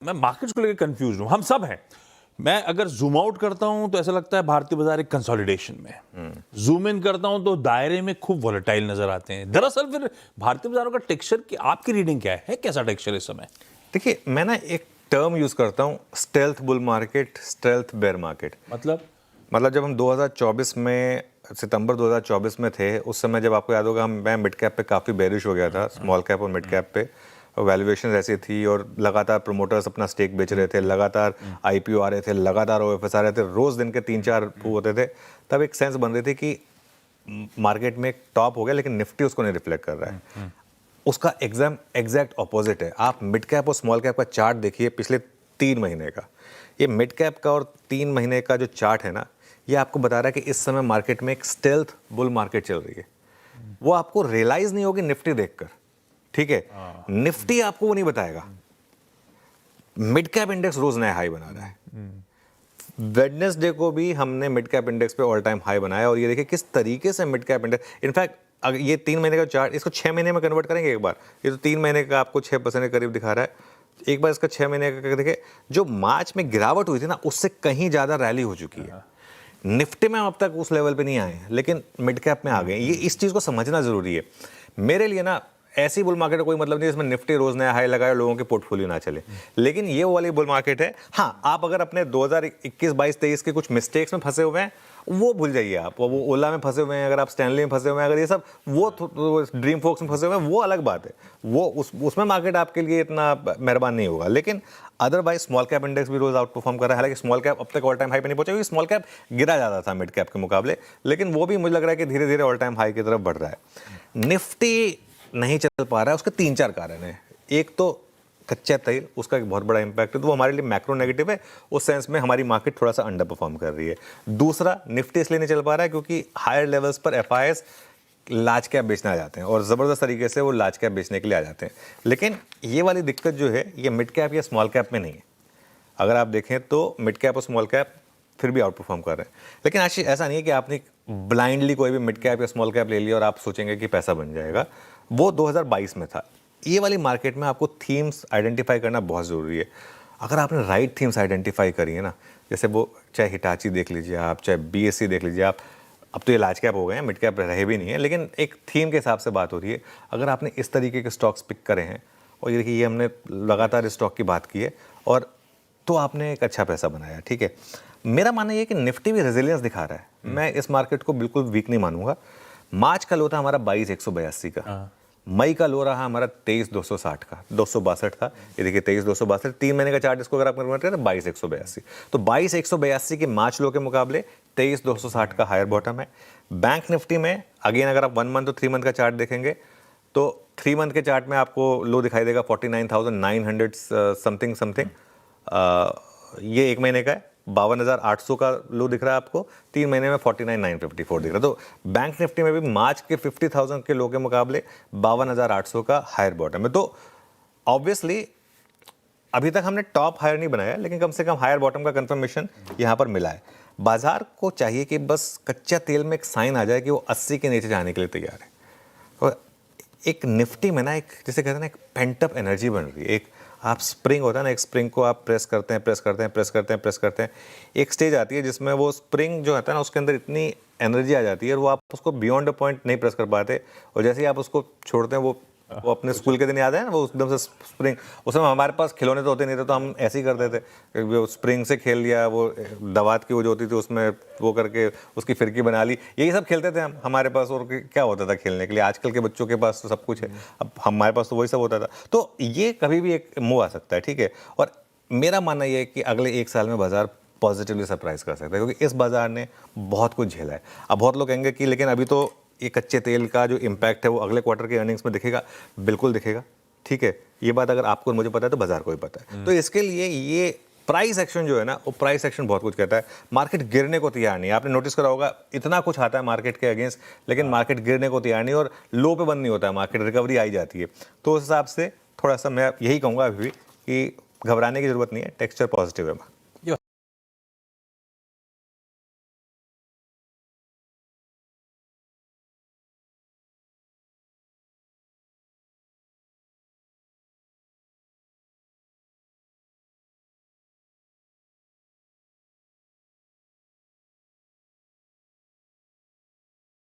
मैं मार्केट्स को लेकर कंफ्यूज हूं, हम सब हैं। मैं अगर जूम आउट करता हूं तो ऐसा लगता है भारतीय बाजार एक कंसोलिडेशन में, जूम इन करता हूं तो दायरे में खूब वॉलेटाइल नजर आते हैं। दरअसल फिर भारतीय बाजारों का टेक्सचर की आपकी रीडिंग क्या है कैसा टेक्सचर इस समय? देखिए, मैं ना एक टर्म यूज करता हूँ, stealth bull market, stealth bear market. मतलब जब हम 2024 में, सितंबर 2024 में थे, उस समय जब आपको याद होगा, मैं मिड कैप पे काफ़ी बेरिश हो गया था, स्मॉल कैप और मिड कैप पे वैल्यूएशन ऐसी थी और लगातार प्रमोटर्स अपना स्टेक बेच रहे थे, लगातार आईपीओ आ रहे थे, लगातार ओएफएस आ रहे थे, रोज दिन के 3-4 होते थे। तब एक सेंस बन रही थी कि मार्केट में एक टॉप हो गया, लेकिन निफ्टी उसको नहीं रिफ्लेक्ट कर रहा है। उसका एग्जैक्ट ऑपोजिट है। आप मिड कैप और स्मॉल कैप का चार्ट देखिए पिछले 3 महीने का। ये मिड कैप का और 3 महीने का जो चार्ट है ना, ये आपको बता रहा है कि इस समय मार्केट में एक स्टेल्थ बुल मार्केट चल रही है। वो आपको रियलाइज नहीं होगी निफ्टी देखकर, ठीक है? निफ्टी आपको वो नहीं बताएगा। मिड कैप इंडेक्स रोज नया हाई बना रहा है। वेडनेसडे को भी हमने मिड कैप इंडेक्स पे ऑल टाइम हाई बनाया और ये देखिए किस तरीके से मिड कैप इंडेक्स, इनफैक्ट अगर ये 3 महीने का चार्ट, इसको 6 महीने में कन्वर्ट करेंगे एक बार। ये तो 3 महीने का आपको 6% के करीब दिखा रहा है। एक बार इसका 6 महीने का देखिए, जो मार्च में गिरावट हुई थी ना, उससे कहीं ज्यादा रैली हो चुकी है। निफ्टी में हम अब तक उस लेवल पे नहीं आए हैं, लेकिन मिड कैप में आ गए। ये इस चीज को समझना जरूरी है। मेरे लिए ना ऐसी बुल मार्केट का कोई मतलब नहीं जिसमें निफ्टी रोज नया हाई लगाए और लोगों के पोर्टफोलियो ना चले। लेकिन ये वाली बुल मार्केट है। हाँ, आप अगर अपने 2021, 22, 23 के कुछ मिस्टेक्स में फंसे हुए हैं, वो भूल जाइए। आप वो ओला में फंसे हुए हैं, अगर आप स्टैनली में फंसे हुए हैं, अगर ये सब वो ड्रीम फोक्स में फंसे हुए हैं, वो अलग बात है। वो उसमें मार्केट आपके लिए इतना मेहरबान नहीं होगा। लेकिन अदरवाइज स्मॉल कैप इंडेक्स भी रोज आउट परफॉर्म कर रहा है। हालांकि स्मॉल कैप अब तक ऑल टाइम हाई पे नहीं पहुंचा, क्योंकि स्मॉल कैप गिरा ज्यादा था मिड कैप के मुकाबले, लेकिन वो भी मुझे लग रहा है कि धीरे धीरे ऑल टाइम हाई की तरफ बढ़ रहा है। निफ्टी नहीं चल पा रहा है, उसके 3-4 कारण है। एक तो कच्चा तेल, उसका एक बहुत बड़ा इंपैक्ट है, तो वो हमारे लिए मैक्रो नेगेटिव है। उस सेंस में हमारी मार्केट थोड़ा सा अंडर परफॉर्म कर रही है। दूसरा, निफ्टी इसलिए नहीं चल पा रहा है क्योंकि हायर लेवल्स पर एफआईएस लार्ज कैप बेचने आ जाते हैं और ज़बरदस्त तरीके से वो लार्ज कैप बेचने के लिए आ जाते हैं। लेकिन ये वाली दिक्कत जो है, ये मिड कैप या स्मॉल कैप में नहीं है। अगर आप देखें तो मिड कैप और स्मॉल कैप फिर भी आउट परफॉर्म कर रहे हैं। लेकिन आज ऐसा नहीं है कि आपने ब्लाइंडली कोई भी मिड कैप या स्मॉल कैप ले लिया और आप सोचेंगे कि पैसा बन जाएगा। वो 2022 में था। ये वाली मार्केट में आपको थीम्स आइडेंटिफाई करना बहुत ज़रूरी है। अगर आपने राइट थीम्स आइडेंटिफाई करी है ना, जैसे वो चाहे हिटाची देख लीजिए आप, चाहे बीएससी देख लीजिए आप, अब तो ये लार्ज कैप हो गए हैं, मिड कैप रहे भी नहीं है, लेकिन एक थीम के हिसाब से बात हो रही है। अगर आपने इस तरीके के स्टॉक्स पिक करे हैं, और ये देखिए, ये हमने लगातार इस स्टॉक की बात की है, और तो आपने एक अच्छा पैसा बनाया, ठीक है। मेरा मानना ये है कि निफ्टी भी रेजिलियंस दिखा रहा है। मैं इस मार्केट को बिल्कुल वीक नहीं मानूंगा। मार्च का लो था हमारा 22,182 का, मई का लो रहा हमारा 23,260 का, 262 था। ये देखिए 23,262, 3 महीने का चार्ट इसको अगर आप कन्वर्ट करें तो 22,182। तो 22,182 के मार्च लो के मुकाबले 23,260 का हायर बॉटम है। बैंक निफ्टी में अगेन अगर आप 1 मंथ और 3 मंथ का चार्ट देखेंगे तो 3 मंथ के चार्ट में आपको लो दिखाई देगा 49,900 समथिंग। ये 1 महीने का है, 52,800 का लो दिख रहा है आपको। 3 महीने में 49,954 दिख रहा है। तो बैंक निफ्टी में भी मार्च के 50,000 के लो के मुकाबले 52,800 का हायर बॉटम है। तो ऑब्वियसली अभी तक हमने टॉप हायर नहीं बनाया, लेकिन कम से कम हायर बॉटम का कंफर्मेशन यहां पर मिला है। बाजार को चाहिए कि बस कच्चा तेल में एक साइन आ जाए कि वो 80 के नीचे जाने के लिए तैयार है। और एक निफ्टी में ना, एक जैसे कहते हैं ना, एक पेंटअप एनर्जी बन रही है। एक आप स्प्रिंग होता है ना, एक स्प्रिंग को आप प्रेस करते हैं, एक स्टेज आती है जिसमें वो स्प्रिंग जो होता है ना, उसके अंदर इतनी एनर्जी आ जाती है और वो आप उसको बियॉन्ड अ पॉइंट नहीं प्रेस कर पाते, और जैसे ही आप उसको छोड़ते हैं, वो अपने स्कूल के दिन याद है ना, वो एकदम से स्प्रिंग। उस समय हमारे पास खिलौने तो होते नहीं थे, तो हम ऐसे ही करते थे, वो स्प्रिंग से खेल लिया, वो दवात की वो जो होती थी उसमें वो करके उसकी फिरकी बना ली, यही सब खेलते थे हम हमारे पास। और क्या होता था खेलने के लिए? आजकल के बच्चों के पास तो सब कुछ है, अब हमारे पास तो वही सब होता था। तो ये कभी भी एक मुँह आ सकता है, ठीक है। और मेरा मानना यह है कि अगले 1 साल में बाजार पॉजिटिवली सरप्राइज कर सकता है, क्योंकि इस बाजार ने बहुत कुछ झेला है। अब बहुत लोग कहेंगे कि लेकिन अभी तो ये कच्चे तेल का जो इम्पैक्ट है वो अगले क्वार्टर के अर्निंग्स में दिखेगा। बिल्कुल दिखेगा, ठीक है। ये बात अगर आपको और मुझे पता है तो बाजार को भी पता है। तो इसके लिए ये प्राइस एक्शन जो है ना, वो प्राइस एक्शन बहुत कुछ कहता है। मार्केट गिरने को तैयार नहीं है। आपने नोटिस करा होगा, इतना कुछ आता है मार्केट के अगेंस्ट, लेकिन मार्केट गिरने को तैयार नहीं, और लो पे बंद नहीं होता है मार्केट, रिकवरी आई जाती है। तो उस हिसाब से थोड़ा सा मैं यही कहूँगा अभी भी कि घबराने की जरूरत नहीं है, टेक्सचर पॉजिटिव है।